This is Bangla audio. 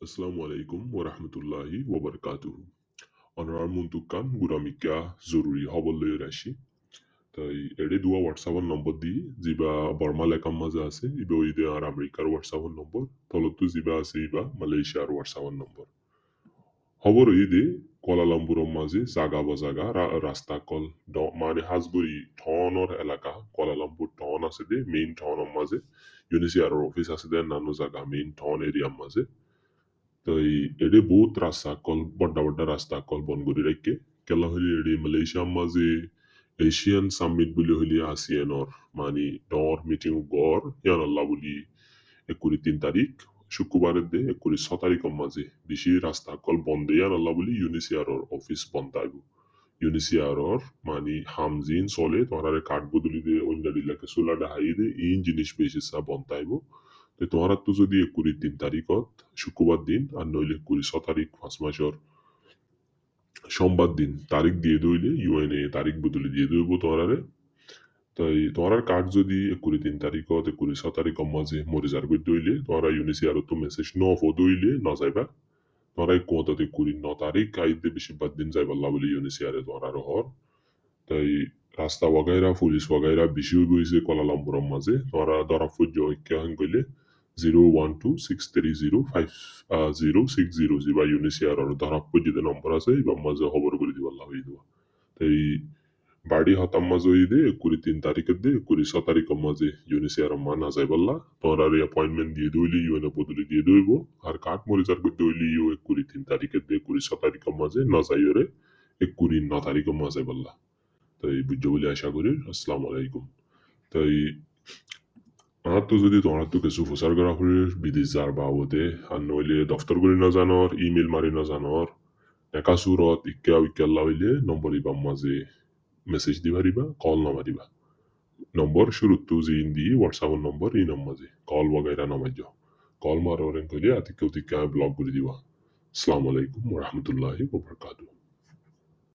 Assalamu alaikum wa rahmatullahi wa barakatuhu. Honorar muntukan guramika zoruri hobole rashi. তাই এডে দুয়া হোয়াটসঅ্যাপের নম্বর দি যিবা বর্মা লেখার মাঝে আছে ইবে ওই দে আর আমেরিকার হোয়াটসঅ্যাপের নম্বর তলতু যিবা আছে ইবা মালয়েশিয়ার হোয়াটসঅ্যাপের নম্বর খবর এই দে কোলালামপুরের মাঝে জাগা বজাগা রাস্তা কল মানে হাজবুরি টনর এলাকা কোলালামপুর টন আছে দে মেইন টনের মাঝে ইউনিসিয়ার অফিস আছে দে নানো জাগা মেইন টন এরিয়ার মাঝে তাই এডে বহুত রাস্তা কল বড্ডা রাস্তা কল বনগুড়ি রেখে কেলা হইলে এডে মালয়েশিয়ার মাঝে এশিয়ান সামিট বলে হইলে আসিয়ানর মানে ডর মিটিং গড় ইয়ান আল্লাহ বলি 21 তারিখ শুক্রবারের দে 21 তারিখের মাঝে বেশি রাস্তা কল বন্ধ ইয়ান আল্লাহ বলি ইউনিসিয়ারর অফিস বন্ধ আইব ইউনিসিয়ারর মানে হামজিন চলে তোমার কাঠ বদলি দে অন্য ডিলাকে সোলা ডাহাই দে ইন জিনিস বেশি সা বন্ধ আইব তো তোমার তো যদি 23 তারিখত শুক্রবার দিন আর নইলে 26 তারিখ 5 মাসের সোমবার দিন তারিখ দিয়ে দইলে ইউএনএ তারিখ বদলে দিয়ে দইব তোমারে তাই তোমার কার্ড যদি 23 তারিখত 26 তারিখের মাঝে মরিজার করে দইলে তোমার ইউনিসিয়ার তো মেসেজ ন ফো দইলে ন যাইবা তোমার কোঁতাতে 29 তারিখ আইতে বেশিরভাগ দিন যাইবা বলে ইউনিসিয়ারে তোমার হর তাই রাস্তা ওয়াগাইরা পুলিশ ওয়াগাইরা বেশি হয়ে গেছে কোলালামপুরের মাঝে তোরা ধরা ফুজ ঐক্যাহন কইলে 0126305 060 যিবা ইউনিসিয়ার ধরা ফুজ যে নম্বর আছে এবার মাঝে খবর করে দিবা হয়ে দেওয়া তাই বাড়ি হতাম মাঝে হয়ে দে 23 তারিখের দে 26 তারিখের মাঝে ইউনিসিয়ার মানা যাই বললা তোরা অ্যাপয়েন্টমেন্ট দিয়ে দইলি ইউএনএ বদলি দিয়ে দইব আর কাঠ মরিচার করে দইলি ইউ 23 তারিখের দে 26 তারিখের মাঝে না যাই ওরে 29 তারিখের মাঝে বললা তাই বুঝছো বলে আশা করি আসসালামু আলাইকুম তাই আর তো যদি তোমার তো কিছু প্রচার করা হলে বিদেশ যার বাবদে আর নইলে দফতর করে না জানোর ইমেল মারি না জানোর একা সুরত ইক্কা ইক্কাল্লা হইলে নম্বর ইবাম মাঝে মেসেজ দি পারিবা কল না মারিবা নম্বর শুরু তো যে ইন্দি হোয়াটসঅ্যাপের নম্বর এই মাঝে কল বগাইরা নামাজ কল মারোরেন কইলে আতিকে উতিকে ব্লক করে দিবা আসসালামু আলাইকুম ওয়া রাহমাতুল্লাহি ওয়া বারাকাতুহু